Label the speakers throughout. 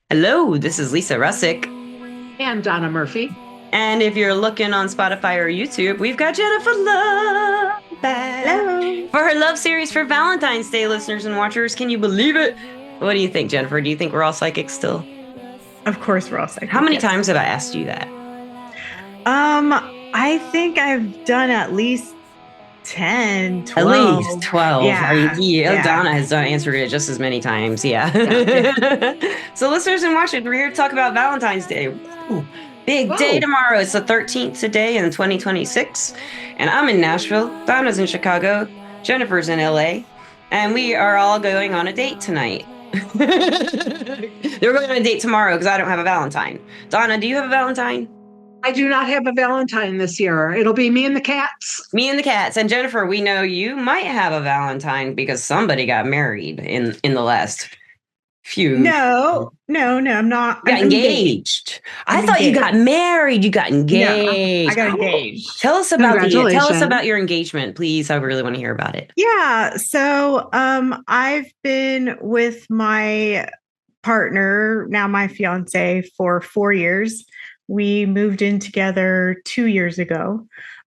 Speaker 1: Hello, this is Lisa Rusczyk.
Speaker 2: And Donna Murphy.
Speaker 1: And if you're looking on Spotify or YouTube, we've got Jennifer Love back
Speaker 3: Hello.
Speaker 1: for her love series for Valentine's Day, listeners and watchers. Can you believe it? What do you think, Jennifer? Do you think we're all psychics still?
Speaker 3: Of course, we're all
Speaker 1: How
Speaker 3: psychic.
Speaker 1: many
Speaker 3: Yes.
Speaker 1: times have I asked you that?
Speaker 3: I think I've done at least 10,
Speaker 1: At
Speaker 3: 12.
Speaker 1: least 12.
Speaker 3: Yeah. Yeah.
Speaker 1: Donna has answered it just as many times. Yeah.
Speaker 3: Yeah.
Speaker 1: So, listeners and watchers, we're here to talk about Valentine's Day. Ooh, big day
Speaker 2: Whoa.
Speaker 1: tomorrow. It's the 13th today in 2026. And I'm in Nashville. Donna's in Chicago. Jennifer's in LA. And we are all going on a date tonight. They're going on a date tomorrow because I don't have a Valentine. Donna, do you have a Valentine?
Speaker 2: I do not have a Valentine this year. It'll be me and the cats.
Speaker 1: Me and the cats. And Jennifer, we know you might have a Valentine because somebody got married in the last few.
Speaker 3: No, I'm not.
Speaker 1: Got
Speaker 3: I'm
Speaker 1: engaged. I
Speaker 3: I'm
Speaker 1: thought you
Speaker 3: engaged.
Speaker 1: got married. You got
Speaker 3: No,
Speaker 1: engaged.
Speaker 3: I got engaged.
Speaker 1: Tell us
Speaker 2: Congratulations.
Speaker 1: about your engagement, please. I really want to hear about it.
Speaker 3: Yeah. So I've been with my partner, now my fiance, for 4 years. We moved in together 2 years ago.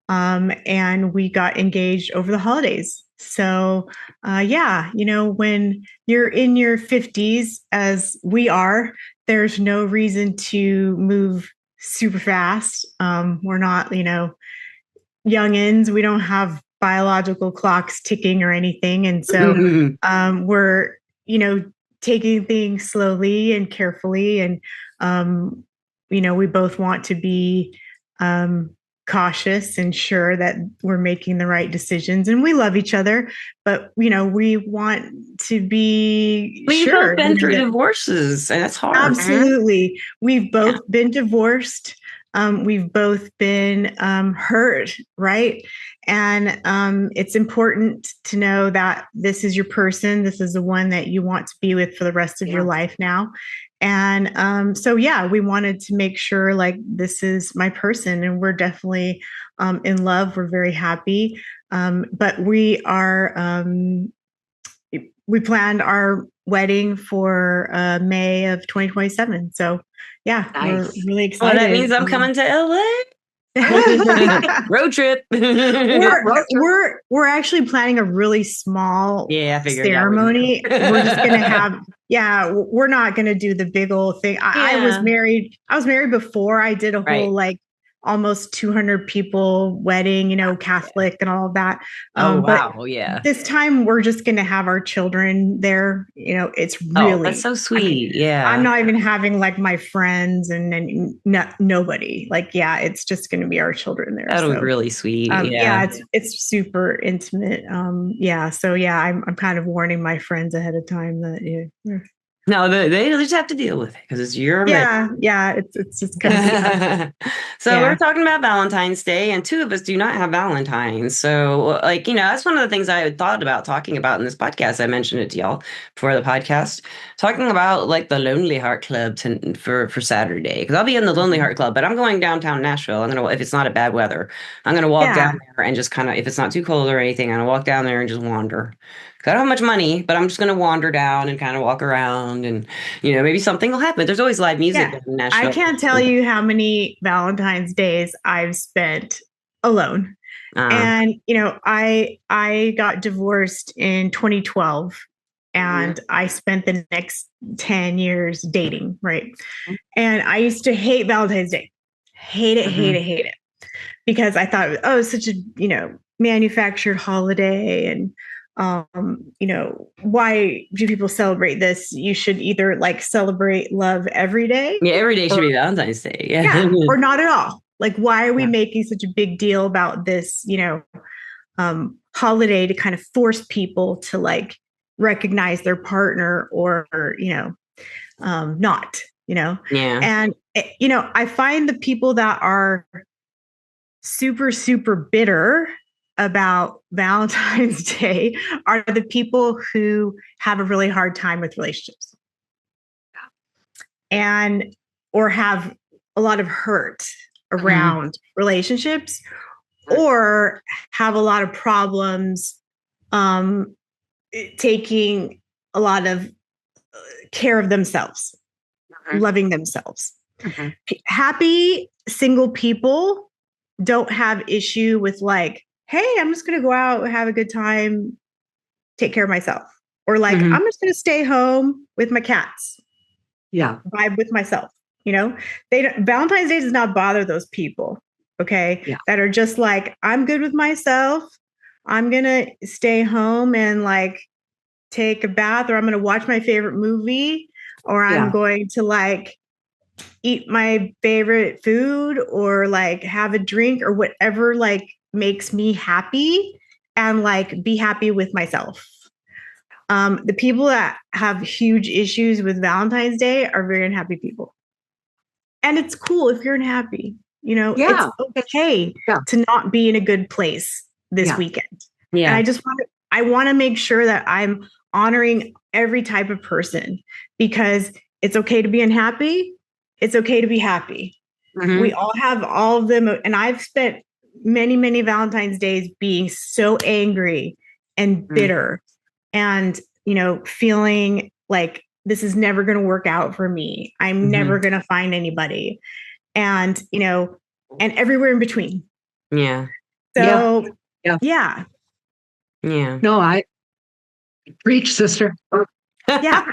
Speaker 3: And we got engaged over the holidays. So, yeah, when you're in your 50s, as we are, there's no reason to move super fast. We're not, youngins. We don't have biological clocks ticking or anything. And so we're, taking things slowly and carefully. And, we both want to be cautious and sure that we're making the right decisions, and we love each other, but we want to be
Speaker 1: We've
Speaker 3: sure.
Speaker 1: both been through divorces, and that's hard.
Speaker 3: Absolutely. We've both been divorced. We've both been hurt, right? And it's important to know that this is your person. This is the one that you want to be with for the rest of your life now. And so, yeah, we wanted to make sure like this is my person, and we're definitely in love. We're very happy. But we planned our wedding for May of 2027. So, yeah,
Speaker 2: Nice.
Speaker 3: we're really
Speaker 1: Well,
Speaker 3: excited.
Speaker 1: that means I'm coming to LA. Road trip.
Speaker 3: We're actually planning a really small
Speaker 1: Yeah, I figured that would-
Speaker 3: ceremony. We're just gonna have we're not gonna do the big old thing. I was
Speaker 1: Yeah.
Speaker 3: married. I was married before. I did a
Speaker 1: Right.
Speaker 3: whole like almost 200 people wedding, Catholic and all of that.
Speaker 1: Oh,
Speaker 3: But
Speaker 1: wow. Yeah.
Speaker 3: this time we're just going to have our children there. It's
Speaker 1: Oh,
Speaker 3: really,
Speaker 1: that's so sweet. Yeah.
Speaker 3: I'm not even having like my friends and nobody. Like, yeah, it's just going to be our children there.
Speaker 1: That'll be
Speaker 3: So,
Speaker 1: really sweet.
Speaker 3: yeah, it's super intimate. Yeah. So yeah, I'm kind of warning my friends ahead of time that
Speaker 1: No, they just have to deal with it because it's your
Speaker 3: yeah, it's just gonna be
Speaker 1: So we're
Speaker 3: Yeah.
Speaker 1: talking about Valentine's Day, and two of us do not have Valentines. So, like, that's one of the things I had thought about talking about in this podcast. I mentioned it to y'all before the podcast, talking about like the Lonely Heart Club for Saturday, because I'll be in the Lonely Heart Club, but I'm going downtown Nashville. If it's not a bad weather, I'm gonna walk down there and just kind of, if it's not too cold or anything, I'm gonna walk down there and just wander. I don't have much money, but I'm just going to wander down and kind of walk around, and maybe something will happen. There's always live music in Nashville.
Speaker 3: I can't tell you how many Valentine's days I've spent alone. And I got divorced in 2012, and I spent the next 10 years dating, right? And I used to hate Valentine's Day. Hate it, because I thought, it's such a, manufactured holiday, and why do people celebrate this? You should either like celebrate love every day.
Speaker 1: Yeah, every day should be Valentine's Day.
Speaker 3: Yeah, or not at all. Like, why are we making such a big deal about this, holiday to kind of force people to like recognize their partner or not,
Speaker 1: Yeah.
Speaker 3: And, I find the people that are super, super bitter about Valentine's Day are the people who have a really hard time with relationships and or have a lot of hurt around relationships, or have a lot of problems taking a lot of care of themselves. loving themselves.
Speaker 2: Mhm.
Speaker 3: Happy single people don't have issue with like, hey, I'm just going to go out, have a good time, take care of myself. Or like,
Speaker 2: Mhm.
Speaker 3: I'm just going to stay home with my cats,
Speaker 2: Yeah.
Speaker 3: vibe with myself. You know, Valentine's Day does not bother those people. Okay.
Speaker 2: Yeah.
Speaker 3: That are just like, I'm good with myself. I'm going to stay home and like take a bath, or I'm going to watch my favorite movie, or I'm
Speaker 2: Yeah.
Speaker 3: going to like eat my favorite food, or like have a drink, or whatever like makes me happy, and like be happy with myself. The people that have huge issues with Valentine's Day are very unhappy people. And it's cool if you're unhappy. You know, it's
Speaker 2: Yeah.
Speaker 3: okay
Speaker 2: Yeah.
Speaker 3: to not be in a good place this
Speaker 2: Yeah.
Speaker 3: weekend.
Speaker 1: Yeah.
Speaker 3: And I want to make sure that I'm honoring every type of person, because it's okay to be unhappy. It's okay to be happy.
Speaker 2: Mhm.
Speaker 3: We all have all of them. And I've spent many, many Valentine's days being so angry and bitter and, you know, feeling like this is never going to work out for me. I'm never going to find anybody. And, you know, and everywhere in between.
Speaker 1: Yeah.
Speaker 3: So,
Speaker 2: Yeah.
Speaker 3: yeah.
Speaker 1: Yeah.
Speaker 2: No, I preach, sister.
Speaker 3: Yeah.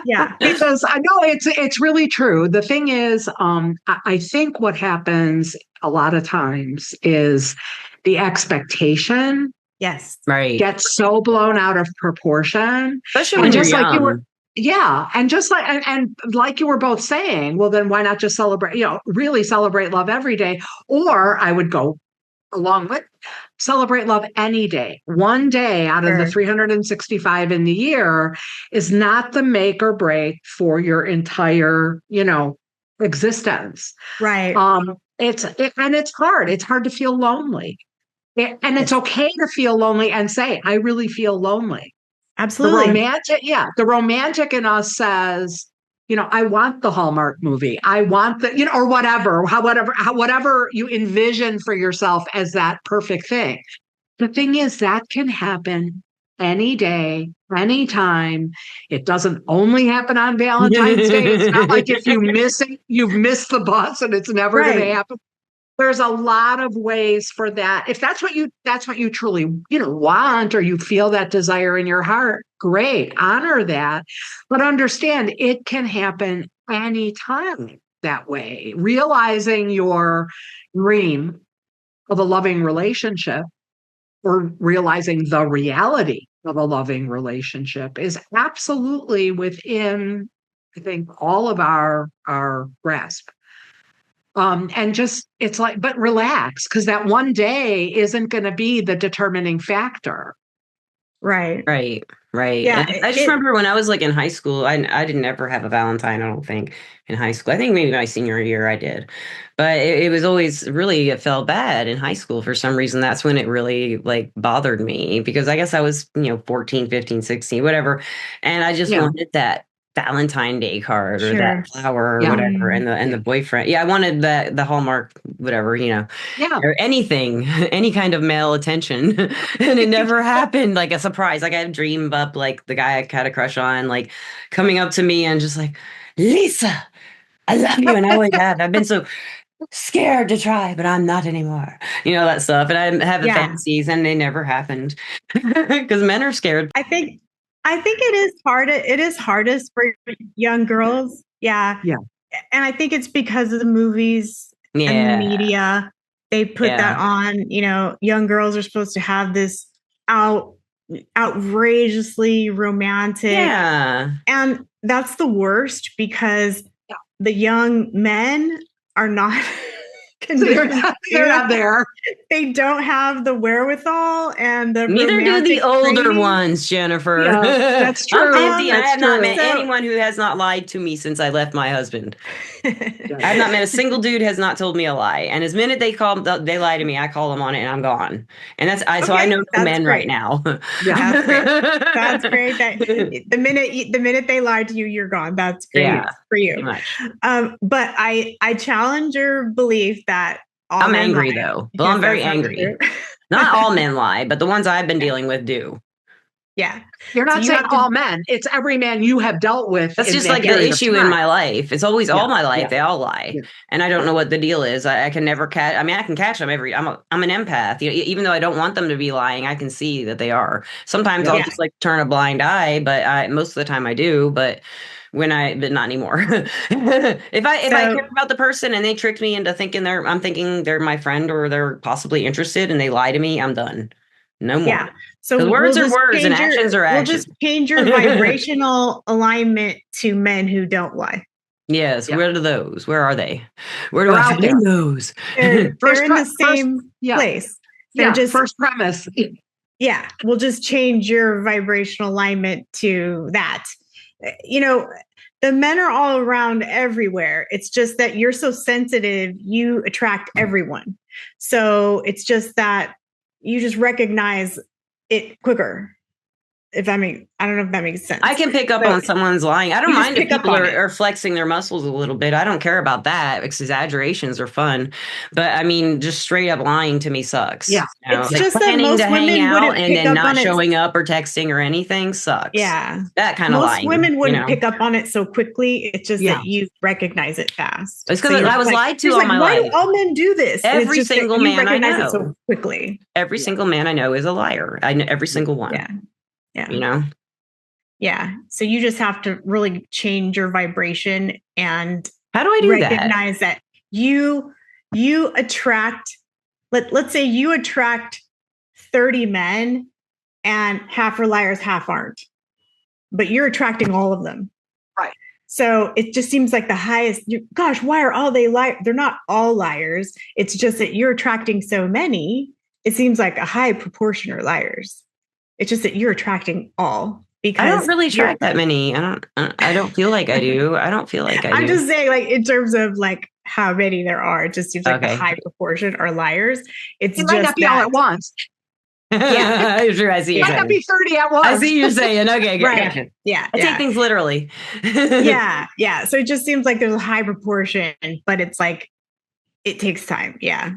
Speaker 3: Yeah.
Speaker 2: Because I know it's really true. The thing is, I think what happens a lot of times is the expectation
Speaker 3: Yes.
Speaker 1: Right.
Speaker 2: gets so blown out of proportion.
Speaker 1: Especially
Speaker 2: And
Speaker 1: when you're
Speaker 2: just like you were,
Speaker 1: young.
Speaker 2: yeah, and just like and like you were both saying, well, then why not just celebrate, really celebrate love every day? Or I would go along with celebrate love any day. One day out of the
Speaker 3: Sure.
Speaker 2: 365 in the year is not the make or break for your entire, existence.
Speaker 3: Right.
Speaker 2: And it's hard. It's hard to feel lonely. And it's
Speaker 3: Yes.
Speaker 2: okay to feel lonely and say, I really feel lonely.
Speaker 3: Absolutely.
Speaker 2: The romantic in us says, I want the Hallmark movie. I want or whatever you envision for yourself as that perfect thing. The thing is, that can happen any day, anytime. It doesn't only happen on Valentine's Day. It's not like if you miss it, you've missed the bus and it's never going to
Speaker 3: Right.
Speaker 2: happen. There's a lot of ways for that. If that's what you truly, want, or you feel that desire in your heart, great, honor that. But understand it can happen anytime that way. Realizing your dream of a loving relationship, or realizing the reality of a loving relationship, is absolutely within, I think, all of our grasp. And just, it's like, but relax, because that one day isn't going to be the determining factor.
Speaker 3: Right.
Speaker 1: Right. Right.
Speaker 3: Yeah.
Speaker 1: And I just remember when I was like in high school, I didn't ever have a Valentine, I don't think, in high school. I think maybe my senior year I did. But it was always really, it felt bad in high school for some reason. That's when it really like bothered me, because I guess I was, 14, 15, 16, whatever. And I just
Speaker 2: Yeah.
Speaker 1: wanted that Valentine Day card or
Speaker 3: Sure.
Speaker 1: that flower or
Speaker 2: Yeah.
Speaker 1: whatever, and the boyfriend. Yeah, I wanted the Hallmark, whatever,
Speaker 2: Yeah.
Speaker 1: or anything, any kind of male attention. And it never happened. Like a surprise. Like I had dreamed up like the guy I had a crush on, like coming up to me and just like, Lisa, I love you. And I always have. I've been so scared to try, but I'm not anymore. That stuff. And I have the
Speaker 3: Yeah.
Speaker 1: fantasies and they never happened. Because men are scared.
Speaker 3: I think it is hard. It is hardest for young girls. Yeah.
Speaker 2: Yeah.
Speaker 3: And I think it's because of the movies and the
Speaker 1: Yeah.
Speaker 3: media. They put
Speaker 1: Yeah.
Speaker 3: that on, young girls are supposed to have this outrageously romantic.
Speaker 1: Yeah.
Speaker 3: And that's the worst, because the young men are not conditioned to do
Speaker 2: They're
Speaker 3: that.
Speaker 2: not there.
Speaker 3: They don't have the wherewithal and the
Speaker 1: Neither do the
Speaker 3: romantic
Speaker 1: older
Speaker 3: training.
Speaker 1: ones, Jennifer.
Speaker 2: Yeah, that's true.
Speaker 1: I'm 50 and I
Speaker 2: That's
Speaker 1: have not
Speaker 2: true.
Speaker 1: met
Speaker 3: So-
Speaker 1: anyone who has not lied to me since I left my husband. I have not met a single dude has not told me a lie. And as minute they lie to me, I call them on it and I'm gone. And so I know no men
Speaker 3: great.
Speaker 1: right now.
Speaker 2: Yeah.
Speaker 3: That's great. That's great. That the minute they lied to you, you're gone. That's great.
Speaker 1: Yeah,
Speaker 3: for you.
Speaker 1: pretty much.
Speaker 3: But I challenge your belief that all
Speaker 1: I'm
Speaker 3: men
Speaker 1: angry
Speaker 3: lie,
Speaker 1: though. Well,
Speaker 3: because
Speaker 1: I'm very
Speaker 3: that's not
Speaker 1: angry.
Speaker 3: true.
Speaker 1: Not all men lie, but the ones I've been dealing with do.
Speaker 3: Yeah.
Speaker 2: You're
Speaker 3: So
Speaker 2: not
Speaker 3: you
Speaker 2: saying
Speaker 3: have to,
Speaker 2: all men. It's every man you have dealt with
Speaker 1: That's
Speaker 2: in
Speaker 1: just
Speaker 2: that
Speaker 1: like the
Speaker 2: period of
Speaker 1: issue in
Speaker 2: time.
Speaker 1: my life. It's always all
Speaker 2: Yeah,
Speaker 1: my life.
Speaker 2: yeah,
Speaker 1: They all lie.
Speaker 2: yeah.
Speaker 1: And I don't know what the deal is. I can never catch. I mean, I can catch them I'm an empath. Even though I don't want them to be lying, I can see that they are. Sometimes
Speaker 2: Yeah.
Speaker 1: I'll
Speaker 3: yeah.
Speaker 1: just like turn a blind eye, but most of the time I do. But but not anymore. If I care
Speaker 3: So,
Speaker 1: about the person and they tricked me into I'm thinking they're my friend or they're possibly interested and they lie to me, I'm done. No more.
Speaker 3: yeah. So
Speaker 1: Because words are words and actions are
Speaker 3: we'll
Speaker 1: actions.
Speaker 3: just change your vibrational alignment to men who don't lie.
Speaker 1: Yes,
Speaker 2: Yeah.
Speaker 1: where are those? Where are they? Where do
Speaker 2: They're
Speaker 1: I
Speaker 2: out there.
Speaker 1: find those?
Speaker 3: They're in the same
Speaker 2: Yeah,
Speaker 3: place. They're
Speaker 2: yeah.
Speaker 3: just,
Speaker 2: First premise.
Speaker 3: yeah, we'll just change your vibrational alignment to that. You know, the men are all around everywhere. It's just that you're so sensitive, you attract everyone. So it's just that you just recognize it quicker. If that makes, I don't know if that makes sense.
Speaker 1: I can pick up
Speaker 3: So
Speaker 1: on someone's lying. I don't
Speaker 3: you just
Speaker 1: mind if
Speaker 3: pick up
Speaker 1: people
Speaker 3: on
Speaker 1: are,
Speaker 3: it.
Speaker 1: are flexing their muscles a little bit. I don't care about that. Exaggerations are fun. But I mean, just straight up lying to me sucks.
Speaker 2: Yeah,
Speaker 3: It's
Speaker 1: Like
Speaker 3: just that
Speaker 1: planning to
Speaker 3: most
Speaker 1: hang
Speaker 3: women
Speaker 1: out
Speaker 3: wouldn't
Speaker 1: and
Speaker 3: pick
Speaker 1: then
Speaker 3: up
Speaker 1: not
Speaker 3: on it.
Speaker 1: showing up or texting or anything sucks.
Speaker 3: Yeah.
Speaker 1: That kind of
Speaker 3: Most
Speaker 1: lying,
Speaker 3: women wouldn't pick up on it so quickly. It's just
Speaker 2: yeah.
Speaker 3: that you recognize it fast.
Speaker 1: It's
Speaker 3: So
Speaker 1: because
Speaker 3: you're
Speaker 1: I
Speaker 3: just
Speaker 1: was
Speaker 3: like,
Speaker 1: lied to
Speaker 3: you're
Speaker 1: all
Speaker 3: just
Speaker 1: my
Speaker 3: like, why do
Speaker 1: life.
Speaker 3: all men do this? And it's
Speaker 1: Every
Speaker 3: just that
Speaker 1: single
Speaker 3: you
Speaker 1: man I
Speaker 3: recognize it so
Speaker 1: know.
Speaker 3: quickly.
Speaker 1: Every single man I know is a liar. I know every single one.
Speaker 3: Yeah. Yeah.
Speaker 1: You know?
Speaker 3: Yeah. So you just have to really change your vibration and
Speaker 1: How do I do that?
Speaker 3: recognize that you attract, let's say you attract 30 men and half are liars, half aren't, but you're attracting all of them.
Speaker 2: Right.
Speaker 3: So it just seems like the highest, gosh, why are all they liars? They're not all liars. It's just that you're attracting so many. It seems like a high proportion are liars. It's just that you're attracting all
Speaker 1: I
Speaker 3: because
Speaker 1: don't really track that many. I don't feel like I do. I don't feel like I
Speaker 3: I'm
Speaker 1: do.
Speaker 3: just saying, like, in terms of like how many there are, it just seems like the
Speaker 1: Okay.
Speaker 3: high proportion are liars. It's
Speaker 2: It
Speaker 3: just
Speaker 2: might not be all at once.
Speaker 3: Yeah.
Speaker 1: Sure, I see
Speaker 2: It
Speaker 1: you're
Speaker 2: might not
Speaker 1: saying.
Speaker 2: be 30 at once.
Speaker 1: I see you're saying. Okay,
Speaker 3: Right.
Speaker 1: gotcha.
Speaker 3: Yeah.
Speaker 1: I take things literally.
Speaker 3: Yeah. Yeah. So it just seems like there's a high proportion, but it's like it takes time. Yeah.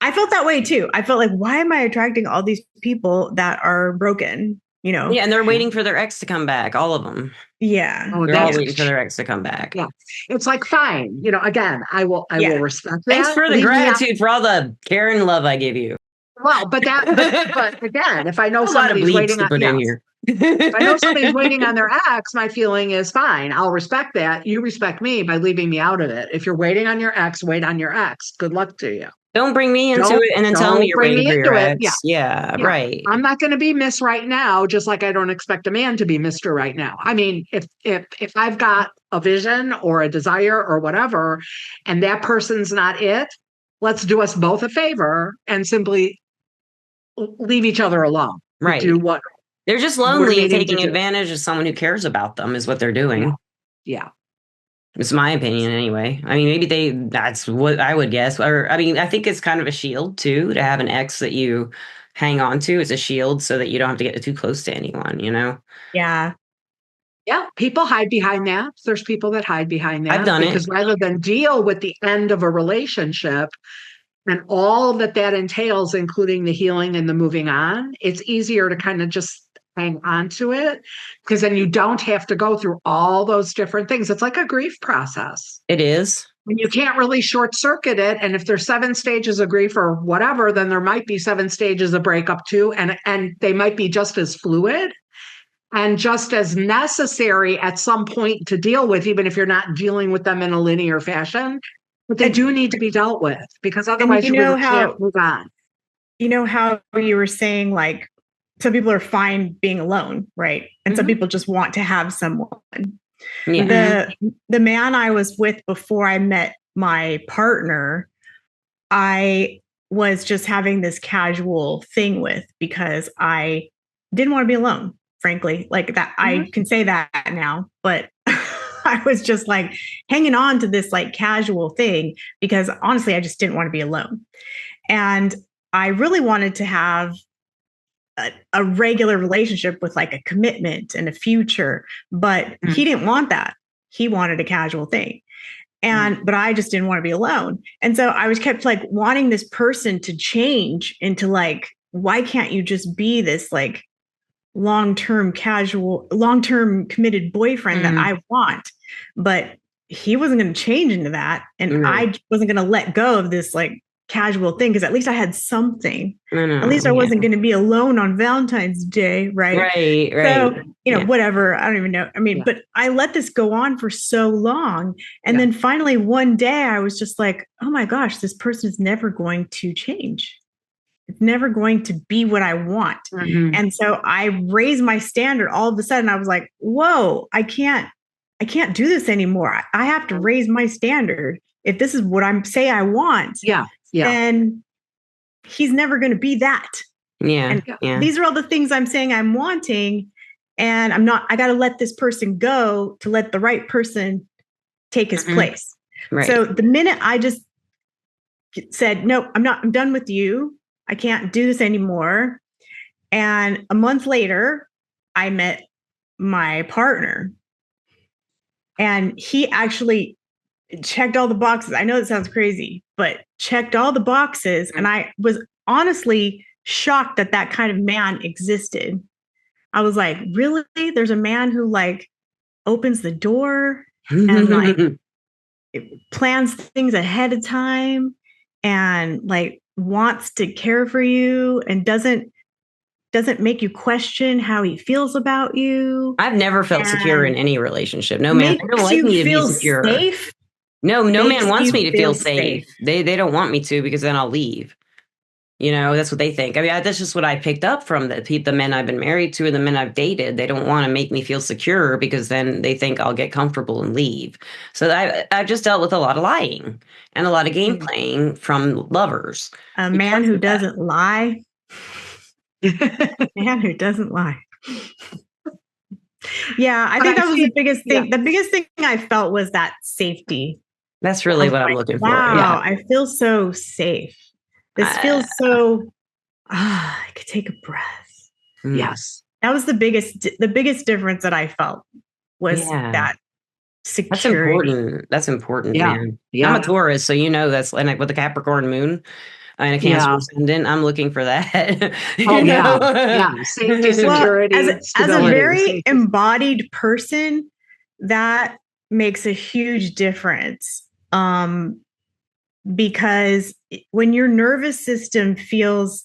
Speaker 3: I felt that way too. I felt like, why am I attracting all these people that are broken? You know?
Speaker 1: Yeah, and they're waiting for their ex to come back. All of them.
Speaker 3: Yeah.
Speaker 2: Oh,
Speaker 1: They're all
Speaker 2: that's
Speaker 1: waiting for their ex to come back.
Speaker 2: yeah. It's like fine. You know, again, I will respect that.
Speaker 1: Thanks for the
Speaker 2: Leave me out-
Speaker 1: gratitude for all the care and love I give you.
Speaker 2: Well, but again, if I know
Speaker 1: A lot of
Speaker 2: somebody's
Speaker 1: bleeps
Speaker 2: waiting
Speaker 1: to
Speaker 2: on
Speaker 1: put in here.
Speaker 2: if I know somebody's waiting on their ex, my feeling is fine. I'll respect that. You respect me by leaving me out of it. If you're waiting on your ex, wait on your ex. Good luck to you.
Speaker 1: Don't bring me into it and then tell me
Speaker 2: Don't
Speaker 1: you're
Speaker 2: bring
Speaker 1: waiting
Speaker 2: me
Speaker 1: for your
Speaker 2: into it.
Speaker 1: ex.
Speaker 2: Yeah.
Speaker 1: Yeah, right.
Speaker 2: I'm not going to be Miss right now, just like I don't expect a man to be Mr. right now. I mean, if I've got a vision or a desire or whatever, and that person's not it, let's do us both a favor and simply leave each other alone.
Speaker 1: Right.
Speaker 2: Do what
Speaker 1: They're just
Speaker 2: we're
Speaker 1: lonely and
Speaker 2: needing to
Speaker 1: taking
Speaker 2: do.
Speaker 1: advantage of someone who cares about them is what they're doing.
Speaker 2: Yeah.
Speaker 1: It's my opinion anyway. I mean, that's what I would guess. Or, I mean, I think it's kind of a shield too, to have an ex that you hang on to. It's a shield so that you don't have to get too close to anyone, you know?
Speaker 3: Yeah.
Speaker 2: Yeah, people hide behind that. There's people that hide behind that
Speaker 1: I've done
Speaker 2: because rather than deal with the end of a relationship and all that entails, including the healing and the moving on, it's easier to kind of just hang on to it because then you don't have to go through all those different things. It's like a grief process.
Speaker 1: It is.
Speaker 2: And you can't really short circuit it. And if there's 7 stages of grief or whatever, then there might be 7 stages of breakup too. And they might be just as fluid and just as necessary at some point to deal with, even if you're not dealing with them in a linear fashion. But they do need to be dealt with because otherwise you really can't move on.
Speaker 3: You know how you were saying, like, some people are fine being alone, right? And some people just want to have someone.
Speaker 1: Yeah.
Speaker 3: The man I was with before I met my partner, I was just having this casual thing with because I didn't want to be alone, frankly. Like that, I can say that now, but I was just like hanging on to this like casual thing because honestly, I just didn't want to be alone. And I really wanted to have a regular relationship with like a commitment and a future, but he didn't want that. He wanted a casual thing. But I just didn't want to be alone. And so I was kept like wanting this person to change into like, why can't you just be this like long-term committed boyfriend that I want. But he wasn't going to change into that. And I wasn't going to let go of this like casual thing because at least I had something. At least I wasn't going to be alone on Valentine's Day, right?
Speaker 1: Right.
Speaker 3: So, whatever. I don't even know. I mean, but I let this go on for so long. And then finally one day I was just like, oh my gosh, this person is never going to change. It's never going to be what I want. And so I raised my standard. All of a sudden I was like, whoa, I can't do this anymore. I have to raise my standard. If this is what I want, then he's never going to be that. And these are all the things I'm saying I'm wanting. And I got to let this person go to let the right person take his place. Right. So the minute I just said, no, I'm done with you. I can't do this anymore. And a month later, I met my partner. And he actually checked all the boxes. I know it sounds crazy, but checked all the boxes. And I was honestly shocked that that kind of man existed. I was like, really? There's a man who like opens the door and like plans things ahead of time and like wants to care for you and doesn't make you question how he feels about you.
Speaker 1: I've never felt secure in any relationship. No man ever wants me to be secure.
Speaker 3: Safe.
Speaker 1: No man wants me to feel safe. They don't want me to because then I'll leave. That's what they think. I mean, that's just what I picked up from the men I've been married to and the men I've dated. They don't want to make me feel secure because then they think I'll get comfortable and leave. So I've just dealt with a lot of lying and a lot of game playing from lovers.
Speaker 3: A man who doesn't lie. Man who doesn't lie. Yeah, I think that was the biggest thing. The biggest thing I felt was that safety.
Speaker 1: That's really what I'm looking for.
Speaker 3: Wow, I feel so safe. This feels so, I could take a breath.
Speaker 2: Yes.
Speaker 3: That was the biggest difference that I felt was that security.
Speaker 1: That's important, man. I'm a Taurus, so that's like with the Capricorn moon and a Cancer ascendant, I'm looking for that.
Speaker 2: Safety, security.
Speaker 3: Well, as a very embodied person, that makes a huge difference. Because when your nervous system feels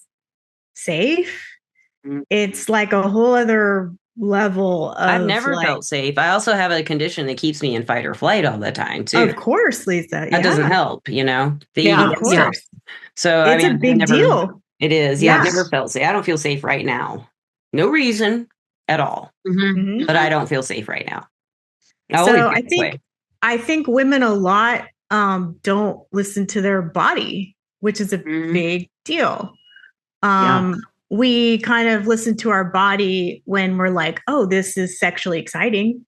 Speaker 3: safe, it's like a whole other level of
Speaker 1: I've never felt safe. I also have a condition that keeps me in fight or flight all the time too.
Speaker 3: Of course, Lisa.
Speaker 1: That doesn't help,
Speaker 3: of course.
Speaker 1: So
Speaker 3: it's a big deal.
Speaker 1: It is. Yeah, I've never felt safe. I don't feel safe right now. No reason at all. But I don't feel safe right now.
Speaker 3: So I think women a lot don't listen to their body, which is a big deal. We kind of listen to our body when we're like, oh, this is sexually exciting,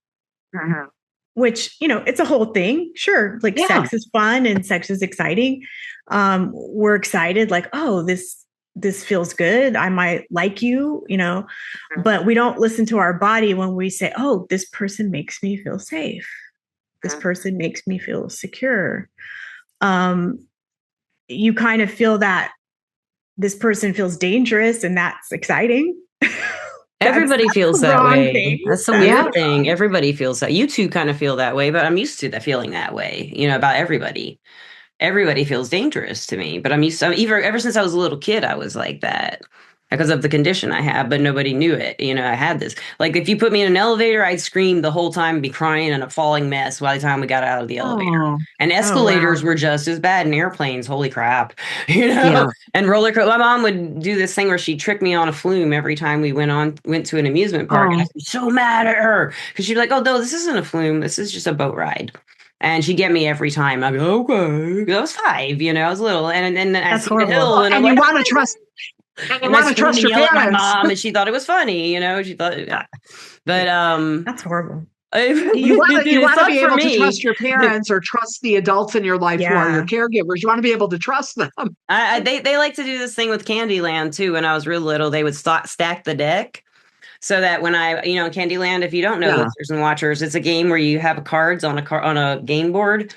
Speaker 3: which, it's a whole thing. Sure. Like sex is fun and sex is exciting. We're excited like, oh, this feels good. I might like you, but we don't listen to our body when we say, oh, this person makes me feel safe. This person makes me feel secure. You kind of feel that this person feels dangerous and that's exciting.
Speaker 1: Everybody feels that way. That's the weird thing. Everybody feels that. You two kind of feel that way, but I'm used to that feeling that way, about everybody. Everybody feels dangerous to me, but I'm used to, ever since I was a little kid, I was like that. Because of the condition I have, but nobody knew it. I had this. Like, if you put me in an elevator, I'd scream the whole time, be crying and a falling mess by the time we got out of the elevator. And escalators were just as bad, and airplanes, holy crap. And roller coaster. My mom would do this thing where she'd trick me on a flume every time we went to an amusement park. And I'd be so mad at her. Because she'd be like, oh, no, this isn't a flume. This is just a boat ride. And she'd get me every time. I'd be okay. I was 5, I was little. And then I see the hill. And
Speaker 2: you want to trust... I want to trust your parents.
Speaker 1: My mom, and she thought it was funny, She thought, but
Speaker 3: that's horrible.
Speaker 2: You want to be able to trust your parents or trust the adults in your life who are your caregivers. You want to be able to trust them.
Speaker 1: They like to do this thing with Candyland too. When I was real little, they would stack the deck. So that when Candyland, if you don't know, listeners and watchers, it's a game where you have cards on a game board.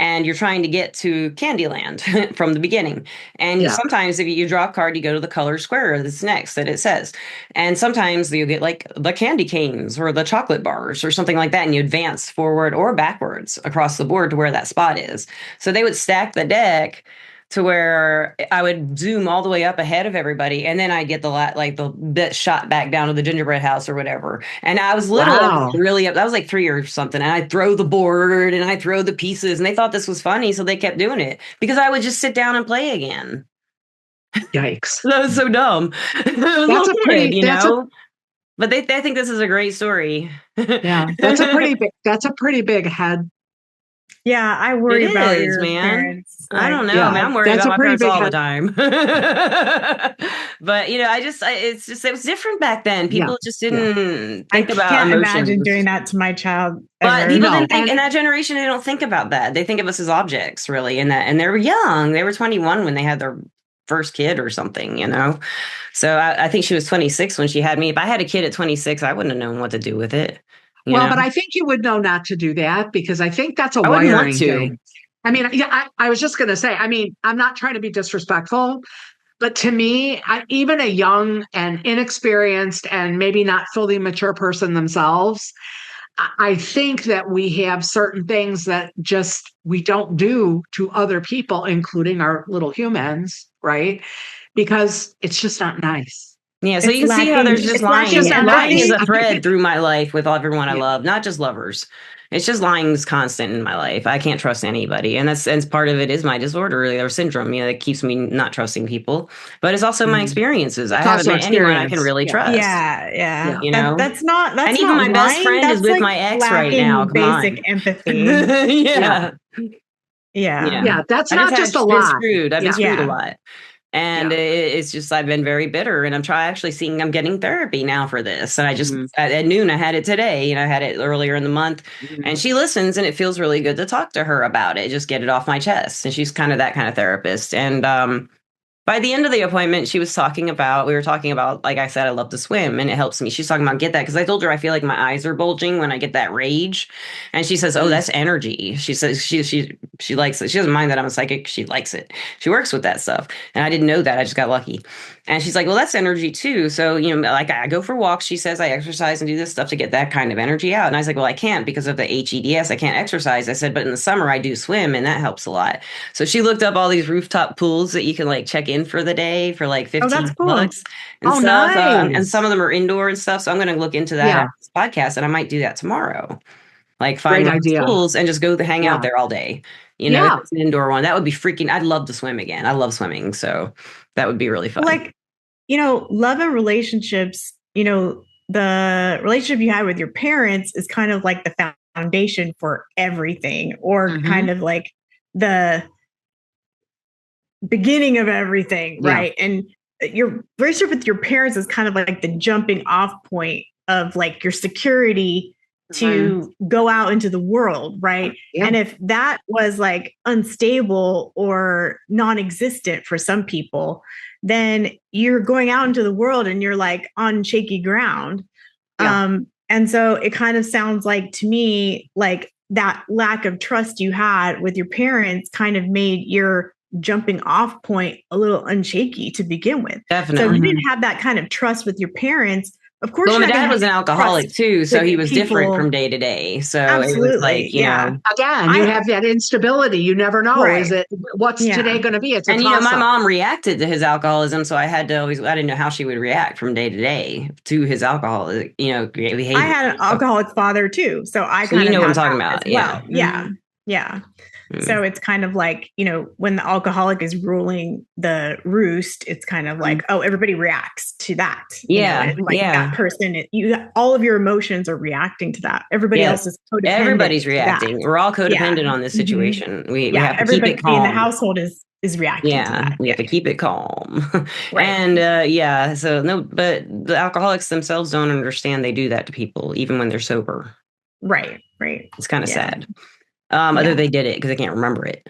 Speaker 1: and you're trying to get to Candyland from the beginning. And
Speaker 2: Yeah.
Speaker 1: sometimes if you draw a card, you go to the color square that's next that it says. And sometimes you get like the candy canes or the chocolate bars or something like that, and you advance forward or backwards across the board to where that spot is. So they would stack the deck to where I would zoom all the way up ahead of everybody, and then I get the bit shot back down to the gingerbread house or whatever. And I was little and
Speaker 2: Wow.
Speaker 1: really up. I was like 3 or something, and I'd throw the board and I'd throw the pieces, and they thought this was funny, so they kept doing it because I would just sit down and play again.
Speaker 2: Yikes.
Speaker 1: That was so dumb. I was a
Speaker 2: That's
Speaker 1: little
Speaker 2: a
Speaker 1: kid,
Speaker 2: pretty, that's a,
Speaker 1: But they think this is a great story.
Speaker 2: yeah, that's a pretty big head.
Speaker 3: Yeah, I
Speaker 1: It
Speaker 3: worry about
Speaker 1: is,
Speaker 3: your
Speaker 1: man.
Speaker 3: parents.
Speaker 1: I
Speaker 3: Like,
Speaker 1: don't know,
Speaker 2: Yeah,
Speaker 1: man. I'm worried
Speaker 2: that's
Speaker 1: about
Speaker 2: a
Speaker 1: my
Speaker 2: pretty
Speaker 1: parents
Speaker 2: big
Speaker 1: all the
Speaker 2: head.
Speaker 1: time. But it's just it was different back then.
Speaker 2: Yeah.
Speaker 1: People just
Speaker 2: Yeah.
Speaker 1: didn't
Speaker 3: I
Speaker 1: think about
Speaker 3: can't imagine
Speaker 1: emotions.
Speaker 3: doing that to my child
Speaker 1: But
Speaker 3: ever.
Speaker 1: people
Speaker 2: No.
Speaker 1: didn't think in
Speaker 2: And
Speaker 1: that generation. They don't think about that. They think of us as objects, really. And they were young. They were 21 when they had their first kid or something. So I think she was 26 when she had me. If I had a kid at 26, I wouldn't have known what to do with it. You
Speaker 2: well,
Speaker 1: know,
Speaker 2: but I think you would know not to do that because I think that's a
Speaker 1: I wouldn't want
Speaker 2: wiring
Speaker 1: to.
Speaker 2: thing. I mean, yeah, I was just going to say, I mean, I'm not trying to be disrespectful, but to me, even a young and inexperienced and maybe not fully mature person themselves, I think that we have certain things that just we don't do to other people, including our little humans, right? Because it's just not nice.
Speaker 1: Yeah, so you can see how there's just
Speaker 2: It's just
Speaker 1: lying.
Speaker 2: not
Speaker 1: Lying is
Speaker 2: nice.
Speaker 1: a thread through my life with everyone I
Speaker 2: Yeah.
Speaker 1: love, not just lovers. It's just lying's constant in my life. I can't trust anybody, and part of it is my disorder or syndrome. That keeps me not trusting people. But it's also my
Speaker 2: Mhm.
Speaker 1: experiences. I
Speaker 2: It's
Speaker 1: haven't
Speaker 2: also
Speaker 1: met anyone I can
Speaker 2: experience.
Speaker 1: really
Speaker 2: Yeah.
Speaker 1: trust.
Speaker 3: Yeah, yeah.
Speaker 2: Yeah.
Speaker 1: You
Speaker 3: That
Speaker 1: know,
Speaker 3: that's
Speaker 1: and even
Speaker 3: not
Speaker 1: my best
Speaker 3: lying.
Speaker 1: friend is
Speaker 3: That's
Speaker 1: with
Speaker 3: like
Speaker 1: my ex right now.
Speaker 3: lacking
Speaker 1: Come
Speaker 3: basic
Speaker 1: on.
Speaker 3: empathy.
Speaker 2: Yeah.
Speaker 1: Yeah,
Speaker 3: Yeah.
Speaker 1: yeah.
Speaker 2: Yeah. That's
Speaker 1: I just
Speaker 2: not
Speaker 1: had
Speaker 2: just a
Speaker 1: been
Speaker 2: lie.
Speaker 1: screwed. I've been
Speaker 2: Yeah.
Speaker 1: screwed a
Speaker 3: Yeah.
Speaker 1: lot. And
Speaker 2: Yeah.
Speaker 1: it's just I've been very bitter, and actually seeing I'm getting therapy now for this. And I just
Speaker 2: Mhm.
Speaker 1: at noon I had it today, I had it earlier in the month,
Speaker 2: Mhm.
Speaker 1: and she listens, and it feels really good to talk to her about it, just get it off my chest. And she's kind of that kind of therapist. And by the end of the appointment, we were talking about, like I said, I love to swim and it helps me. She's talking about get that because I told her I feel like my eyes are bulging when I get that rage. And she says, oh,
Speaker 2: Mhm.
Speaker 1: that's energy. She says she likes it. She doesn't mind that I'm a psychic. She likes it. She works with that stuff. And I didn't know that. I just got lucky. And she's like, well, that's energy too. So, like I go for walks. She says I exercise and do this stuff to get that kind of energy out. And I was like, well, I can't because of the HEDS. I can't exercise. I said, but in the summer I do swim and that helps a lot. So she looked up all these rooftop pools that you can like check in for the day for like
Speaker 3: Oh, that's
Speaker 1: 15
Speaker 3: cool.
Speaker 1: bucks and
Speaker 2: Oh,
Speaker 1: stuff. And some
Speaker 2: nice.
Speaker 1: of them are indoor and stuff. So I'm going to look into that
Speaker 2: Yeah.
Speaker 1: after this podcast, and I might do that tomorrow. Like find
Speaker 2: Great
Speaker 1: one of these
Speaker 2: idea.
Speaker 1: pools and just go hang
Speaker 2: Yeah.
Speaker 1: out there all day. If
Speaker 2: Yeah.
Speaker 1: it's an indoor one, that would be freaking. I'd love to swim again. I love swimming, so that would be really fun.
Speaker 3: Like, love and relationships, the relationship you had with your parents is kind of like the foundation for everything, or
Speaker 2: Mhm.
Speaker 3: kind of like the beginning of everything,
Speaker 2: Yeah.
Speaker 3: right? And your relationship with your parents is kind of like the jumping off point of like your security to go out into the world, right?
Speaker 2: Yeah.
Speaker 3: And if that was like unstable or non-existent for some people, then you're going out into the world and you're like on shaky ground.
Speaker 2: Yeah.
Speaker 3: And so it kind of sounds like to me like that lack of trust you had with your parents kind of made your jumping off point a little unshaky to begin with. So if
Speaker 1: Definitely.
Speaker 3: you didn't have that kind of trust with your parents, of course,
Speaker 1: Well, my
Speaker 3: you're not gonna
Speaker 1: dad was
Speaker 3: have
Speaker 1: an
Speaker 3: that
Speaker 1: alcoholic
Speaker 3: trust
Speaker 1: too, so
Speaker 3: with
Speaker 1: he was different
Speaker 3: people.
Speaker 1: from day to day. So it was
Speaker 3: Absolutely,
Speaker 1: like,
Speaker 3: yeah.
Speaker 2: Again, you have that instability. You never know.
Speaker 3: Right.
Speaker 2: Is it what's
Speaker 3: Yeah.
Speaker 2: today going to be? It's a
Speaker 1: And
Speaker 2: toss
Speaker 1: my
Speaker 2: up.
Speaker 1: mom reacted to his alcoholism, so I had to always. I didn't know how she would react from day to day to his alcohol. Behavior.
Speaker 3: I had an alcoholic father too, so I
Speaker 1: So
Speaker 3: kind of
Speaker 1: what I'm
Speaker 3: had
Speaker 1: talking
Speaker 3: that
Speaker 1: about.
Speaker 3: as well.
Speaker 1: Yeah.
Speaker 3: Yeah.
Speaker 1: Mm.
Speaker 3: So it's kind of like, when the alcoholic is ruling the roost, it's kind of like, oh, everybody reacts to that.
Speaker 1: Yeah,
Speaker 3: that person, all of your emotions are reacting to that. Everybody else is codependent.
Speaker 1: Everybody's
Speaker 3: to
Speaker 1: reacting.
Speaker 3: that.
Speaker 1: We're all codependent on this situation. We have to keep
Speaker 3: everybody
Speaker 1: it calm.
Speaker 3: in the household is reacting to that.
Speaker 1: We have to keep it calm.
Speaker 3: Right.
Speaker 1: And so no, but the alcoholics themselves don't understand they do that to people, even when they're sober.
Speaker 3: Right.
Speaker 1: It's kind of sad. Other they did it because they can't remember it,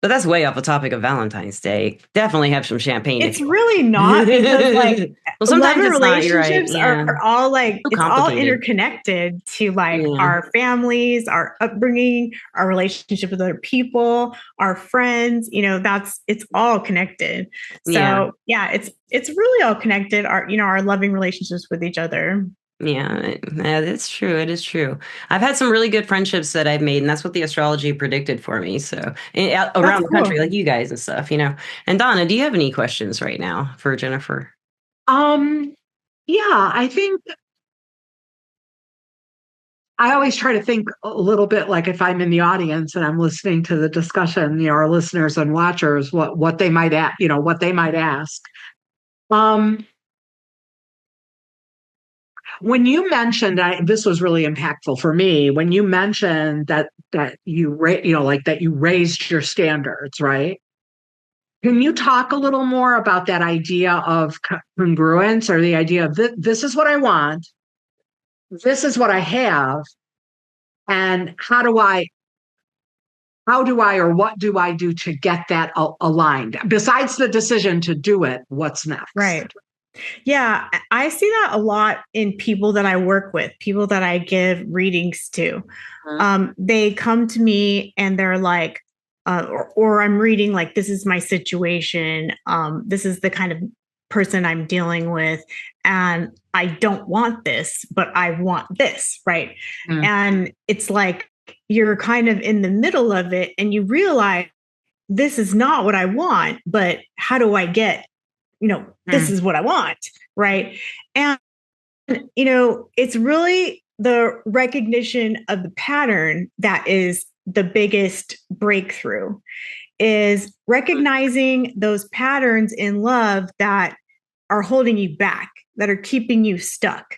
Speaker 1: But that's way off the topic of Valentine's Day. Definitely have some champagne.
Speaker 3: It's really not, because like
Speaker 1: well,
Speaker 3: love
Speaker 1: sometimes
Speaker 3: and
Speaker 1: it's not. You're right.
Speaker 3: relationships
Speaker 1: Yeah.
Speaker 3: are all like,
Speaker 1: So
Speaker 3: it's all
Speaker 1: complicated.
Speaker 3: interconnected to like
Speaker 1: Yeah.
Speaker 3: our families, our upbringing, our relationship with other people, our friends, it's all connected. So yeah, it's really all connected. Our loving relationships with each other.
Speaker 1: Yeah, it's true. It is true. I've had some really good friendships that I've made, and that's what the astrology predicted for me. So around the country, like you guys and stuff. And Donna, do you have any questions right now for Jennifer?
Speaker 2: Yeah, I think I always try to think a little bit like if I'm in the audience and I'm listening to the discussion, our listeners and watchers, what they might what they might ask. When you mentioned, this was really impactful for me. When you mentioned that you that you raised your standards, right? Can you talk a little more about that idea of congruence, or the idea of this is what I want, this is what I have, and how do I, or what do I do to get that aligned? Besides the decision to do it, what's next?
Speaker 3: Right. Yeah, I see that a lot in people that I work with, people that I give readings to. They come to me and they're like, or I'm reading like, this is my situation. This is the kind of person I'm dealing with. And I don't want this, but I want this. Right. And it's like, you're kind of in the middle of it and you realize this is not what I want, but how do I get, this is what I want. Right. And, it's really the recognition of the pattern that is the biggest breakthrough, is recognizing those patterns in love that are holding you back, that are keeping you stuck.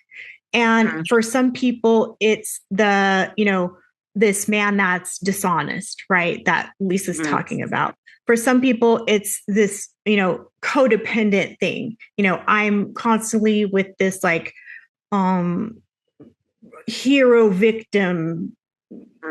Speaker 3: And for some people, it's this man that's dishonest, right? That Lisa's talking about. For some people, it's this, codependent thing. I'm constantly with this like hero victim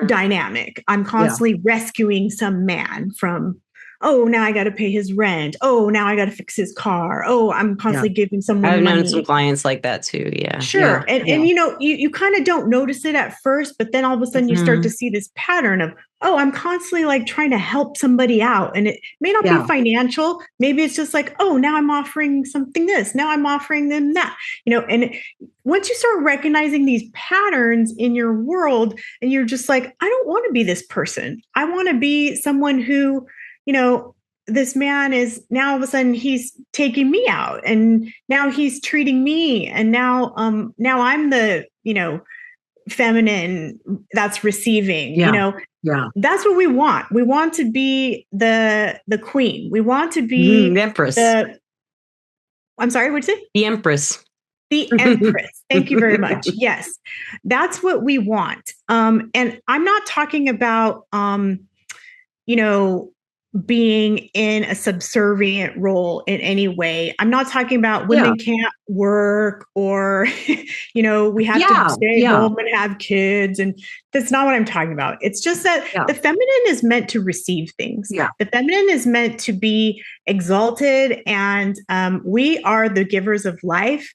Speaker 3: dynamic. I'm constantly rescuing some man from, oh, now I got to pay his rent. Oh, now I got to fix his car. Oh, I'm constantly giving someone
Speaker 1: I've
Speaker 3: money.
Speaker 1: known some clients like that too. Yeah.
Speaker 3: Sure. And you kind of don't notice it at first, but then all of a sudden you start to see this pattern of, oh, I'm constantly like trying to help somebody out. And it may not be financial. Maybe it's just like, oh, now I'm offering something this. Now I'm offering them that, and once you start recognizing these patterns in your world and you're just like, I don't want to be this person. I want to be someone who, this man is now all of a sudden he's taking me out and now he's treating me. And now I'm the, feminine that's receiving, that's what we want. We want to be the queen. We want to be
Speaker 1: the empress.
Speaker 3: I'm sorry, what'd you say?
Speaker 1: The empress.
Speaker 3: The empress. Thank you very much. Yes, that's what we want. And I'm not talking about, being in a subservient role in any way. I'm not talking about women can't work or, we have to stay home and have kids. And that's not what I'm talking about. It's just that the feminine is meant to receive things. Yeah. The feminine is meant to be exalted. And we are the givers of life.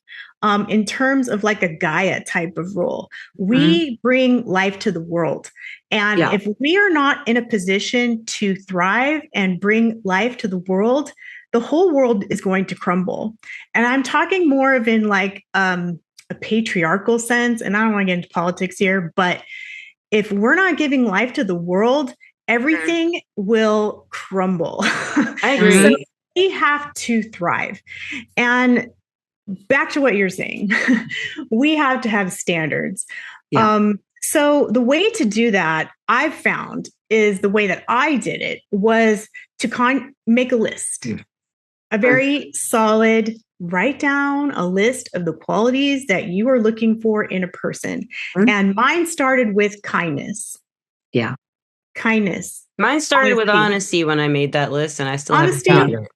Speaker 3: In terms of like a Gaia type of role, we bring life to the world. And if we are not in a position to thrive and bring life to the world, the whole world is going to crumble. And I'm talking more of in like a patriarchal sense. And I don't want to get into politics here, but if we're not giving life to the world, everything will crumble.
Speaker 1: I agree.
Speaker 3: So we have to thrive. And back to what you're saying, we have to have standards. So the way to do that, I've found, is the way that I did it was to make a list, a very solid, write down a list of the qualities that you are looking for in a person. And mine started with kindness. Yeah. Kindness.
Speaker 1: Mine started with honesty when I made that list, and I still haven't found it.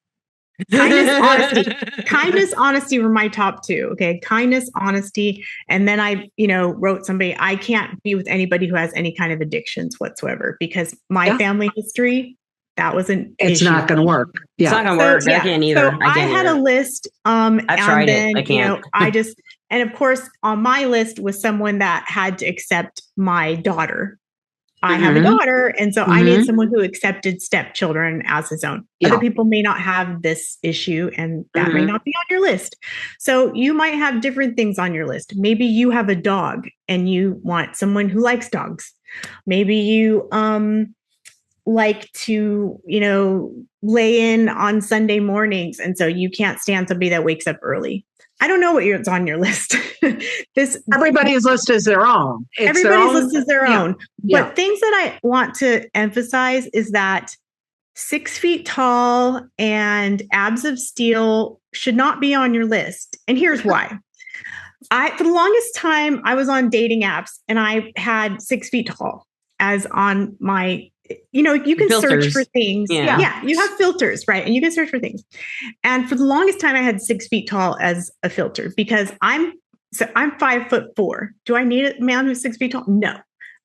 Speaker 3: Kindness, honesty were my top two. Okay. Kindness, honesty. And then I, wrote somebody, I can't be with anybody who has any kind of addictions whatsoever, because my family history, That was an
Speaker 2: It's
Speaker 3: issue.
Speaker 2: not going to work.
Speaker 1: It's not
Speaker 2: Yeah.
Speaker 1: gonna work. I can't either.
Speaker 3: So I had a list.
Speaker 1: I've tried it. I
Speaker 3: You
Speaker 1: can't.
Speaker 3: know, and of course, on my list was someone that had to accept my daughter. I have a
Speaker 1: Mhm.
Speaker 3: daughter, and so I
Speaker 2: Mhm.
Speaker 3: needed someone who accepted stepchildren as his own.
Speaker 2: Yeah.
Speaker 3: Other people may not have this issue, and that may
Speaker 1: Mhm.
Speaker 3: not be on your list. So you might have different things on your list. Maybe you have a dog and you want someone who likes dogs. Maybe you like to, you know, lay in on Sunday mornings, and so you can't stand somebody that wakes up early. I don't know what's on your list.
Speaker 2: Everybody's list is their own.
Speaker 3: Everybody's list is their own.
Speaker 2: Yeah.
Speaker 3: But things that I want to emphasize is that 6 feet tall and abs of steel should not be on your list. And here's why. For the longest time, I was on dating apps and I had 6 feet tall as on my, you know, you can
Speaker 1: Filters.
Speaker 3: search for things.
Speaker 1: Yeah.
Speaker 3: You have filters, right? And you can search for things. And for the longest time, I had 6 feet tall as a filter because I'm 5'4". Do I need a man who's 6 feet tall? No,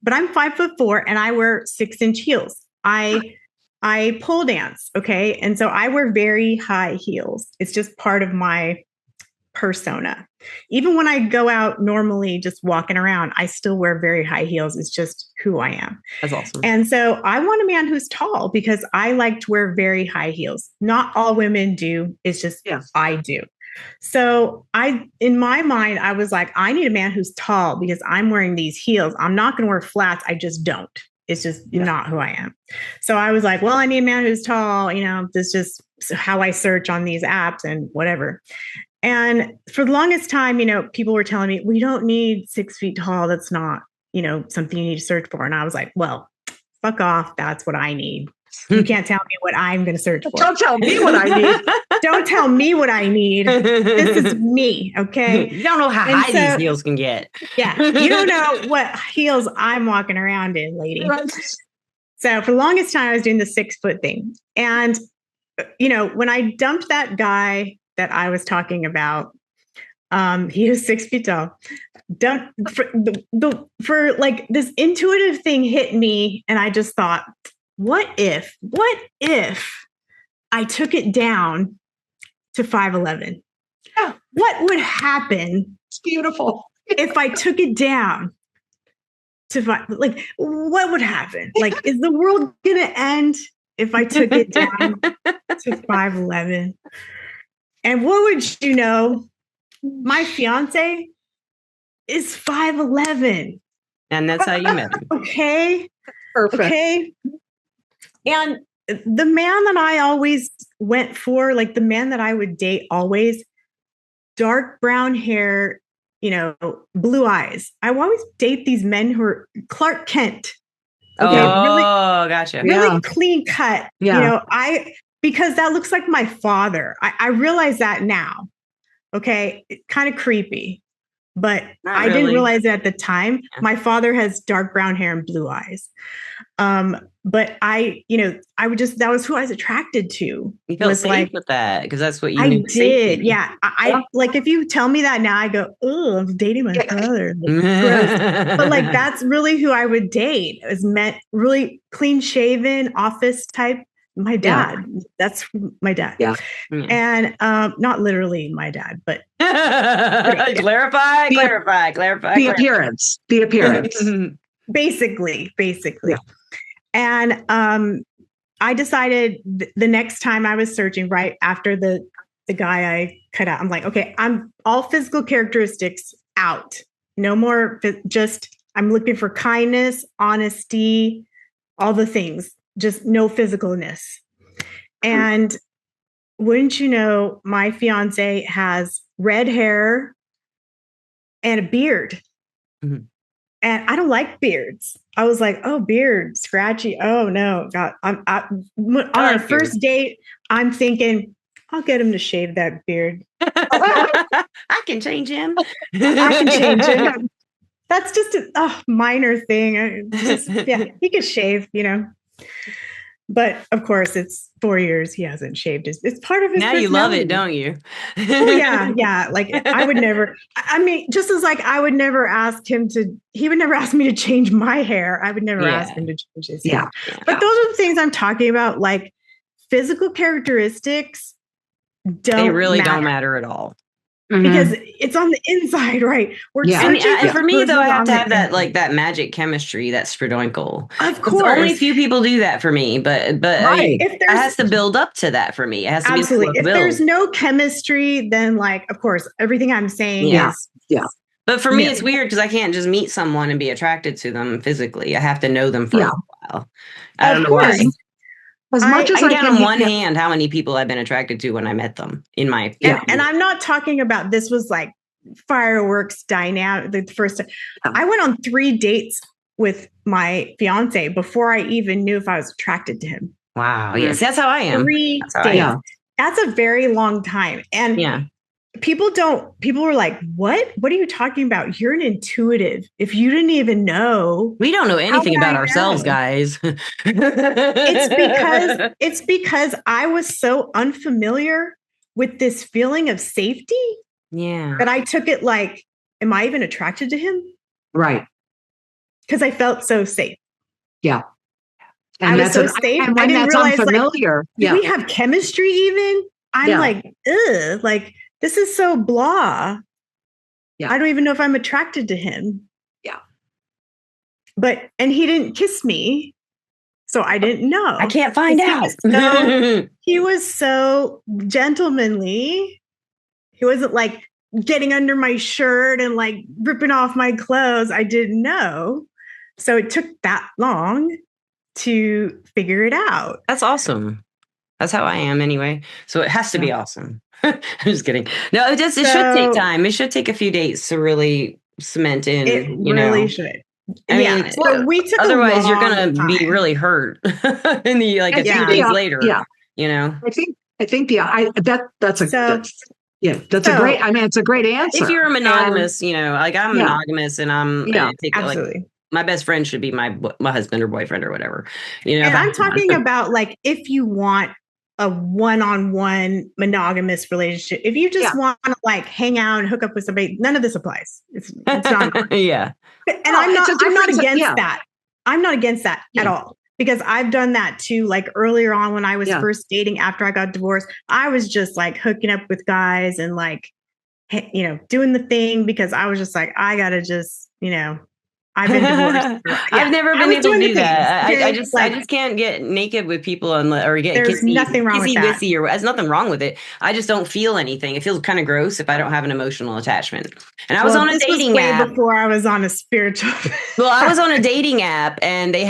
Speaker 3: but I'm 5'4" and I wear 6-inch heels. I pole dance, okay, and so I wear very high heels. It's just part of my persona. Even when I go out normally, just walking around, I still wear very high heels. It's just who I am.
Speaker 1: That's awesome.
Speaker 3: And so I want a man who's tall because I like to wear very high heels. Not all women do. It's just I do. So in my mind, I was like, I need a man who's tall because I'm wearing these heels. I'm not going to wear flats. I just don't. It's just not who I am. So I was like, well, I need a man who's tall. You know, this is just how I search on these apps and whatever. And for the longest time, you know, people were telling me, we don't need 6 feet tall. That's not, you know, something you need to search for. And I was like, well, fuck off. That's what I need. You can't tell me what I'm going to search for.
Speaker 2: Don't tell me what I need.
Speaker 3: Don't tell me what I need. This is me, okay?
Speaker 1: You don't know how high these heels can get.
Speaker 3: Yeah, you don't know what heels I'm walking around in, lady. So for the longest time, I was doing the 6 foot thing. And, you know, when I dumped that guy that I was talking about, he was 6 feet tall. For like this intuitive thing hit me, and I just thought, what if I took it down to 5'11"? What would happen?
Speaker 2: It's beautiful.
Speaker 3: If I took it down to 5, like, what would happen? Like, is the world gonna end if I took it down to 5'11"? And what would you know? My fiance is 5'11".
Speaker 1: And that's how you met him.
Speaker 3: Okay.
Speaker 2: Perfect.
Speaker 3: Okay. And the man that I always went for, like the man that I would date always, dark brown hair, you know, blue eyes. I would always date these men who are Clark Kent.
Speaker 1: Okay, gotcha.
Speaker 3: Really clean cut.
Speaker 2: Yeah.
Speaker 3: You know, because that looks like my father. I realize that now. Okay. Kind of creepy. But I didn't realize it at the time. Yeah. My father has dark brown hair and blue eyes. But that was who I was attracted to.
Speaker 1: You felt safe with that because that's what you knew.
Speaker 3: I did. Yeah. I like, if you tell me that now, I go, oh, I'm dating my father. Gross. But like, that's really who I would date. It was meant really clean shaven office type. My dad. Yeah. That's my dad.
Speaker 2: Yeah.
Speaker 3: And not literally my dad, but
Speaker 1: clarify.
Speaker 2: The appearance.
Speaker 3: Basically.
Speaker 2: Yeah.
Speaker 3: And I decided the next time I was searching, right after the guy I cut out, I'm like, okay, I'm all physical characteristics out. No more, I'm looking for kindness, honesty, all the things. Just no physicalness. And wouldn't you know, my fiance has red hair and a beard. Mm-hmm. And I don't like beards. I was like, oh, beard, scratchy. Oh, no. God, on our first date, I'm thinking, I'll get him to shave that beard.
Speaker 1: I can change him.
Speaker 3: That's just a minor thing. He could shave, you know. But of course, it's 4 years. He hasn't shaved it's part of his
Speaker 1: Now you love it, don't you?
Speaker 3: Oh, yeah. Yeah. Like I would never, I mean, just as like I would never ask him he would never ask me to change my hair. I would never ask him to change his hair. But those are the things I'm talking about. Like physical characteristics
Speaker 1: they really don't matter at all.
Speaker 3: Because it's on the inside, right?
Speaker 1: And for me, though, I have to have that like that magic chemistry, that sprinkle.
Speaker 3: Of course,
Speaker 1: only a few people do that for me, but right. It has to build up to that for me. It has to
Speaker 3: absolutely. Be if there's no chemistry, then like, of course, everything I'm saying is
Speaker 1: But for me, it's weird because I can't just meet someone and be attracted to them physically. I have to know them for a while. I don't know why. As much as I can count on one hand how many people I've been attracted to when I met them in my
Speaker 3: and I'm not talking about this was like fireworks dynamic the first time. I went on 3 dates with my fiance before I even knew if I was attracted to him.
Speaker 1: Wow. Yes, that's how I am.
Speaker 3: 3 dates. That's a very long time. And people were like, what are you talking about? You're an intuitive. If you didn't even know.
Speaker 1: We don't know anything about ourselves, guys.
Speaker 3: It's because I was so unfamiliar with this feeling of safety.
Speaker 1: Yeah.
Speaker 3: That I took it like, am I even attracted to him?
Speaker 2: Right.
Speaker 3: Because I felt so safe.
Speaker 2: Yeah.
Speaker 3: And I was so safe.
Speaker 2: And I didn't realize unfamiliar.
Speaker 3: Like, do we have chemistry even? I'm like, ugh, like, this is so blah. Yeah. I don't even know if I'm attracted to him.
Speaker 2: Yeah.
Speaker 3: And he didn't kiss me. So I didn't know.
Speaker 1: I can't find out.
Speaker 3: He was so gentlemanly. He wasn't like getting under my shirt and like ripping off my clothes. I didn't know. So it took that long to figure it out.
Speaker 1: That's awesome. That's how I am anyway. So it has to be awesome. I'm just kidding. No, it should take time. It should take a few dates to really cement in.
Speaker 3: It really should.
Speaker 1: I mean,
Speaker 3: so we took
Speaker 1: otherwise you're gonna be really hurt in the like a few days later. Yeah. You know.
Speaker 2: I think that's a great. I mean, it's a great answer.
Speaker 1: If you're a monogamous, like I'm monogamous, and I'm
Speaker 3: absolutely.
Speaker 1: Like, my best friend should be my husband or boyfriend or whatever.
Speaker 3: And I'm talking about like if you want a one-on-one monogamous relationship. If you just want to like hang out and hook up with somebody, none of this applies. It's not.
Speaker 1: Yeah.
Speaker 3: And I'm not against that. I'm not against that at all. Because I've done that too. Like earlier on when I was first dating after I got divorced, I was just like hooking up with guys and like, doing the thing because I was just like, I gotta just, I've been divorced.
Speaker 1: I've never been able to do that. I just can't get naked with people or get
Speaker 3: there's
Speaker 1: kissy,
Speaker 3: nothing wrong with that.
Speaker 1: There's nothing wrong with it. I just don't feel anything. It feels kind of gross if I don't have an emotional attachment. And I was on a dating app
Speaker 3: before I was on a spiritual.
Speaker 1: Well, I was on a dating app and they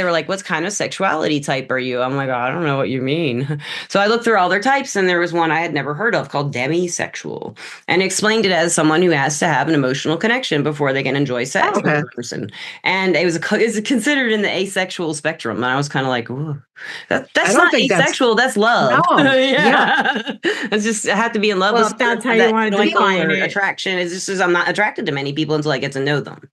Speaker 1: were like, what kind of sexuality type are you? I'm like, I don't know what you mean. So I looked through all their types and there was one I had never heard of called demisexual and explained it as someone who has to have an emotional connection before they can enjoy sex. Person, and it was considered in the asexual spectrum, and I was kind of like, ooh, that's not asexual, that's love. No. It's just I have to be in love with.
Speaker 3: That's how you want to define it.
Speaker 1: Attraction is just I'm not attracted to many people until I get to know them.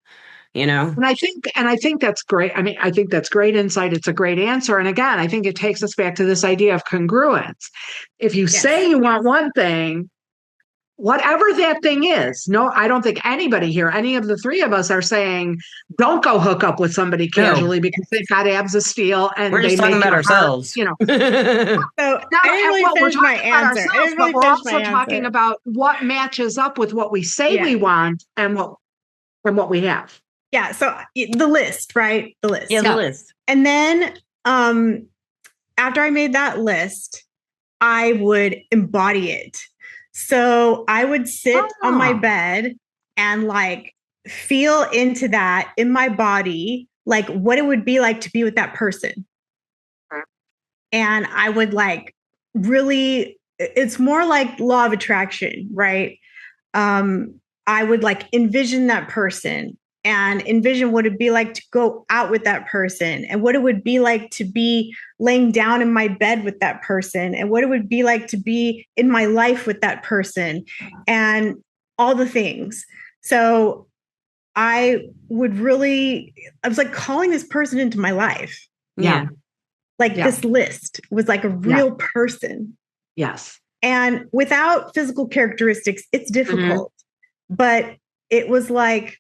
Speaker 2: And I think that's great. I mean, I think that's great insight. It's a great answer. And again, I think it takes us back to this idea of congruence. If you say you want one thing, whatever that thing is, no, I don't think anybody here, any of the three of us are saying, don't go hook up with somebody casually because they've got abs of steel and
Speaker 1: we're just talking about ourselves.
Speaker 2: So we're also talking about what matches up with what we say we want and what we have.
Speaker 3: Yeah. So the list, right? The list.
Speaker 1: Yeah, the list.
Speaker 3: And then after I made that list, I would embody it. So I would sit on my bed and like feel into that in my body, like what it would be like to be with that person. And I would like really, it's more like law of attraction, right? I would like envision that person and envision what it'd be like to go out with that person and what it would be like to be laying down in my bed with that person and what it would be like to be in my life with that person and all the things. So I was like calling this person into my life.
Speaker 1: Yeah.
Speaker 3: like this list was like a real person.
Speaker 2: Yes.
Speaker 3: And without physical characteristics, it's difficult. But it was like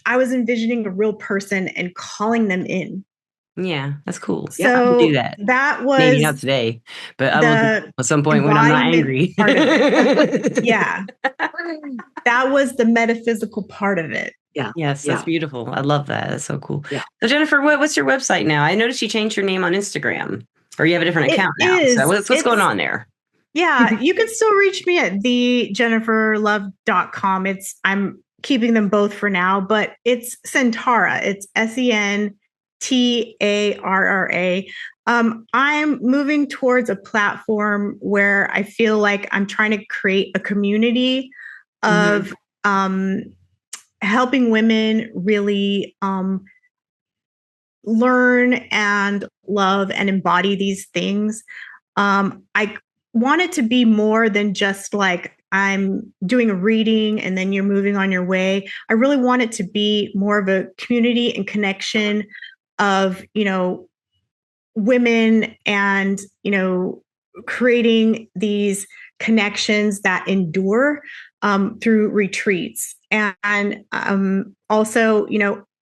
Speaker 3: I was envisioning a real person and calling them in.
Speaker 1: Yeah, that's cool.
Speaker 3: So
Speaker 1: I can do that.
Speaker 3: That was
Speaker 1: maybe not today, but I will at some point when I'm not angry.
Speaker 3: Part of it. Yeah. That was the metaphysical part of it.
Speaker 2: Yeah.
Speaker 1: Yes, that's beautiful. I love that. That's so cool.
Speaker 2: Yeah.
Speaker 1: So Jennifer, what's your website now? I noticed you changed your name on Instagram, or you have a different account now. So what's going on there?
Speaker 3: Yeah, you can still reach me at thejenniferlove.com. I'm keeping them both for now, but it's Sentarra. It's SENTARRA. I'm moving towards a platform where I feel like I'm trying to create a community of helping women really learn and love and embody these things. I want it to be more than just like I'm doing a reading and then you're moving on your way. I really want it to be more of a community and connection of, women and, creating these connections that endure through retreats. And also,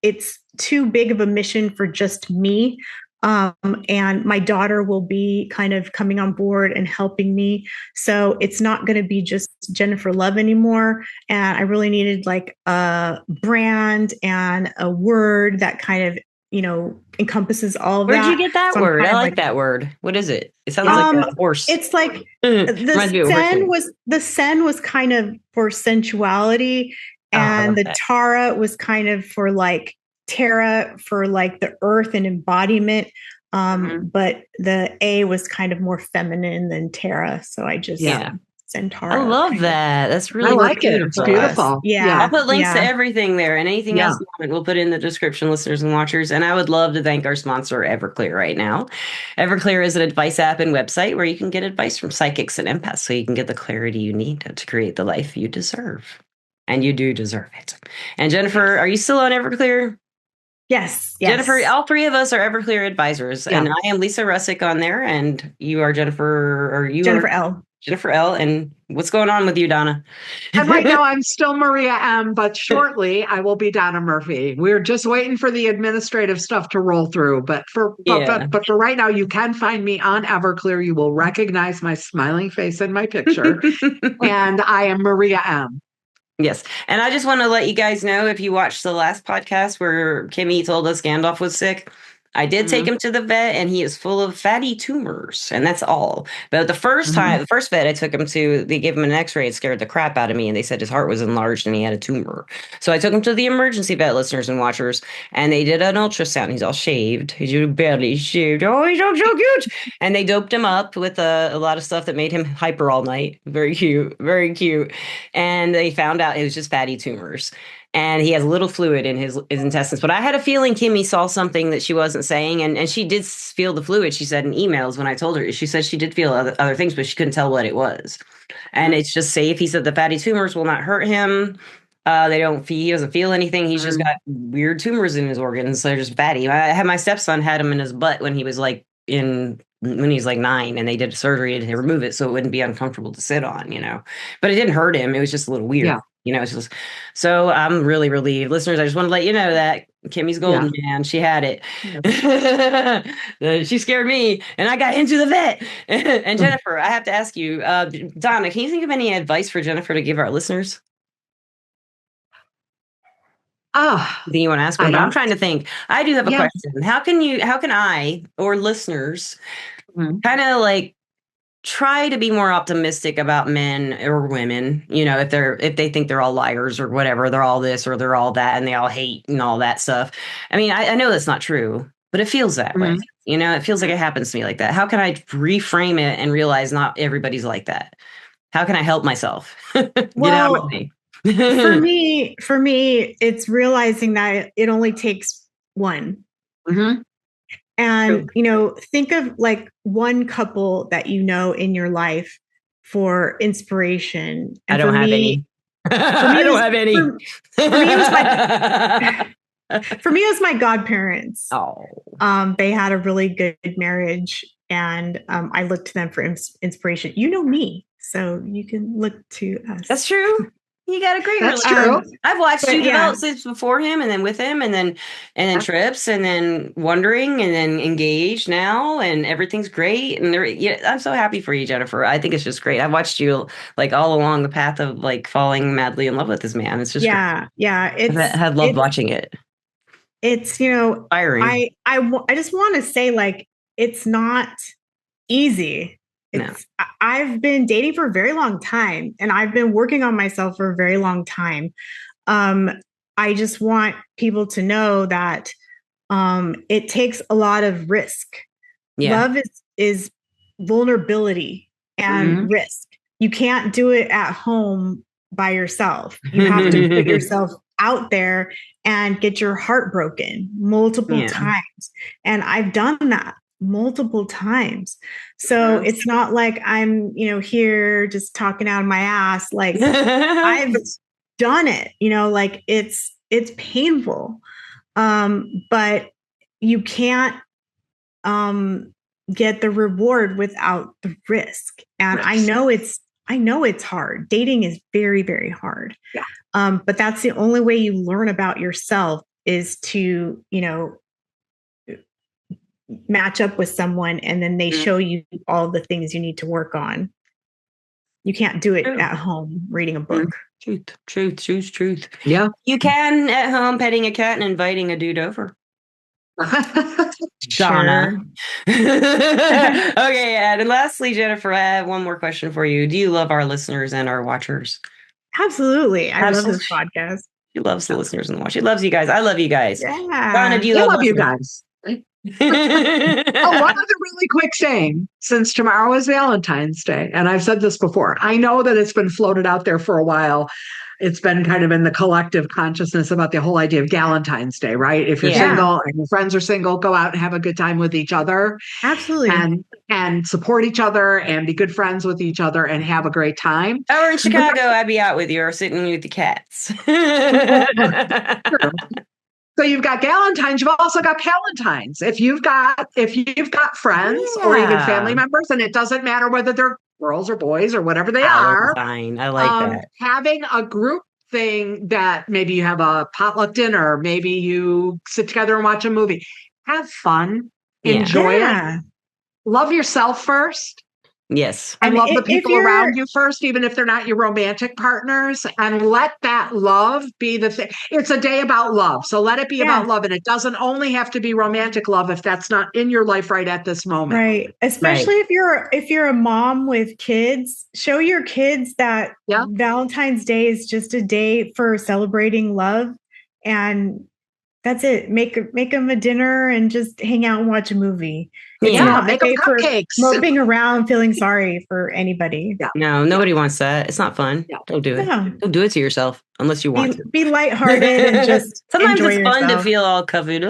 Speaker 3: it's too big of a mission for just me. And my daughter will be kind of coming on board and helping me. So it's not going to be just Jennifer Love anymore. And I really needed like a brand and a word that kind of, encompasses all of that.
Speaker 1: Where'd you get that word? I like that word. What is it? It sounds like a horse.
Speaker 3: It's like the sen was kind of for sensuality, and the Tara was kind of for like Terra, for like the earth and embodiment. But the A was kind of more feminine than Terra. So I just Centaur.
Speaker 1: I love that. That's really
Speaker 2: I like
Speaker 1: beautiful.
Speaker 2: It's beautiful.
Speaker 3: Yeah.
Speaker 1: I'll put links to everything there, and anything else you want, we'll put in the description, listeners and watchers. And I would love to thank our sponsor, Everclear, right now. Everclear is an advice app and website where you can get advice from psychics and empaths so you can get the clarity you need to create the life you deserve. And you do deserve it. And Jennifer, are you still on Everclear?
Speaker 3: Yes.
Speaker 1: Jennifer, all three of us are Everclear advisors. And I am Lisa Rusczyk on there, and you are Jennifer
Speaker 3: L.
Speaker 1: Jennifer L. And what's going on with you, Donna?
Speaker 2: And right now I'm still Maria M, but shortly I will be Dona Murphy. We're just waiting for the administrative stuff to roll through. But for right now, you can find me on Everclear. You will recognize my smiling face in my picture. And I am Maria M.
Speaker 1: Yes. And I just want to let you guys know, if you watched the last podcast where Kimmy told us Gandalf was sick, I did take him to the vet, and he is full of fatty tumors, and that's all. But the first vet I took him to, they gave him an x-ray and scared the crap out of me, and they said his heart was enlarged and he had a tumor. So I took him to the emergency vet, listeners and watchers, and they did an ultrasound. He's all shaved. He's barely shaved. Oh, he looks so cute. And they doped him up with a lot of stuff that made him hyper all night. Very cute. Very cute. And they found out it was just fatty tumors. And he has a little fluid in his intestines. But I had a feeling Kimmy saw something that she wasn't saying. And she did feel the fluid, she said in emails when I told her. She said she did feel other things, but she couldn't tell what it was. And it's just safe. He said the fatty tumors will not hurt him. He doesn't feel anything. He's just got weird tumors in his organs. So they're just fatty. I had my stepson had him in his butt when he was like 9, and they did a surgery to remove it so it wouldn't be uncomfortable to sit on, But it didn't hurt him. It was just a little weird. Yeah. It's just, so I'm really relieved. Listeners, I just want to let you know that Kimmy's golden, man. She had it. She scared me, and I got into the vet. And Jennifer, I have to ask you, Donna, can you think of any advice for Jennifer to give our listeners? Do you want to ask her? I'm trying to think. I do have a question. How can I or listeners kind of like try to be more optimistic about men or women, if they think they're all liars or whatever, they're all this or they're all that, and they all hate and all that stuff. I mean, I know that's not true, but it feels that way. It feels like it happens to me like that. How can I reframe it and realize not everybody's like that? How can I help myself? Get out of me.
Speaker 3: for me, it's realizing that it only takes one. And, think of like one couple that in your life for inspiration. And
Speaker 1: I don't have any. I don't have any.
Speaker 3: For me, it was For me, it was my godparents.
Speaker 1: Oh,
Speaker 3: They had a really good marriage, and I looked to them for inspiration. You know me, so you can look to us.
Speaker 1: that's true. You got a great
Speaker 2: That's
Speaker 1: relationship.
Speaker 2: true.
Speaker 1: I've watched you
Speaker 3: Yeah.
Speaker 1: develop since before him, and then with him, and then trips, and then wondering, and then engaged now, and everything's great. And yeah, I'm so happy for you, Jennifer. I think it's just great. I've watched you like all along the path of like falling madly in love with this man. It's just
Speaker 3: Yeah, yeah.
Speaker 1: great. I've loved watching it.
Speaker 3: It's
Speaker 1: Inspiring.
Speaker 3: I just want to say, like, it's not easy. I've been dating for a very long time, and I've been working on myself for a very long time. I just want people to know that it takes a lot of risk.
Speaker 1: Yeah.
Speaker 3: Love is vulnerability and risk. You can't do it at home by yourself. You have to put yourself out there and get your heart broken multiple times. And I've done that multiple times. So it's not like I'm, here just talking out of my ass. Like, I've done it, like it's painful. But you can't get the reward without the risk. And I know it's hard. Dating is very, very hard.
Speaker 2: Yeah.
Speaker 3: But that's the only way you learn about yourself is to, match up with someone, and then they show you all the things you need to work on. You can't do it at home reading a book.
Speaker 1: Truth.
Speaker 2: Yeah.
Speaker 1: You can at home petting a cat and inviting a dude over. Donna. Okay, and lastly, Jennifer, I have one more question for you. Do you love our listeners and our watchers?
Speaker 3: Absolutely. I love this podcast.
Speaker 1: She loves the listeners and the watch. She loves you guys. I love you guys.
Speaker 3: Yeah.
Speaker 1: Donna, do you
Speaker 2: love
Speaker 1: listeners?
Speaker 2: you guys? Oh, one other really quick thing, since tomorrow is Valentine's Day, and I've said this before, I know that it's been floated out there for a while. It's been kind of in the collective consciousness about the whole idea of Valentine's Day, right? If you're single and your friends are single, go out and have a good time with each other.
Speaker 3: Absolutely.
Speaker 2: And support each other and be good friends with each other and have a great time.
Speaker 1: Or in Chicago, I'd be out with you or sitting with the cats.
Speaker 2: So you've got Galentine's, you've also got Palentines. If you've got friends or even family members, and it doesn't matter whether they're girls or boys or whatever they are.
Speaker 1: Fine. I like that.
Speaker 2: Having a group thing that maybe you have a potluck dinner, maybe you sit together and watch a movie. Have fun. Enjoy it. Love yourself first.
Speaker 1: Yes.
Speaker 2: And love the people around you first, even if they're not your romantic partners, and let that love be the thing. It's a day about love. So let it be about love. And it doesn't only have to be romantic love if that's not in your life right at this moment.
Speaker 3: Right. Especially if you're a mom with kids, show your kids that Valentine's Day is just a day for celebrating love. And that's it. Make them a dinner and just hang out and watch a movie.
Speaker 2: Make them cupcakes.
Speaker 3: Moping around, feeling sorry for anybody.
Speaker 1: Yeah. No, nobody wants that. It's not fun. Yeah. Don't do it. No. Don't do it to yourself unless you want to.
Speaker 3: Be lighthearted and just
Speaker 1: sometimes
Speaker 3: enjoy
Speaker 1: it's
Speaker 3: yourself.
Speaker 1: fun to feel all covered,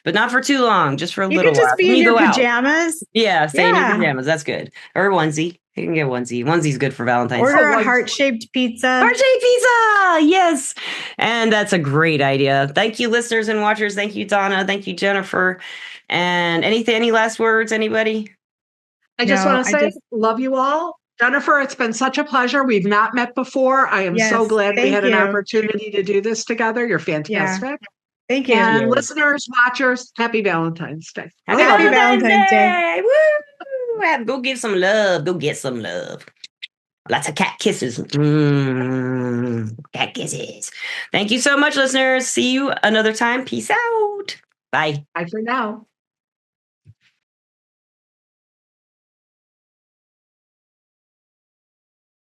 Speaker 1: but not for too long. Just for a little while.
Speaker 3: You can just be in your pajamas.
Speaker 1: Yeah, stay in your pajamas. That's good. Or a onesie. You can get a onesie. Onesie's good for Valentine's.
Speaker 3: Order a heart-shaped pizza.
Speaker 1: Heart-shaped pizza! Yes! And that's a great idea. Thank you, listeners and watchers. Thank you, Donna. Thank you, Jennifer. And any last words, anybody?
Speaker 2: I just want to say, love you all. Jennifer, it's been such a pleasure. We've not met before. I am so glad we had an opportunity to do this together. You're fantastic. Yeah.
Speaker 3: Thank you.
Speaker 2: And listeners, watchers, happy Valentine's Day.
Speaker 1: Happy Valentine's Day. Woo! Go give some love. Go get some love. Lots of cat kisses. Cat kisses. Thank you so much, listeners. See you another time. Peace out. Bye.
Speaker 2: Bye for now.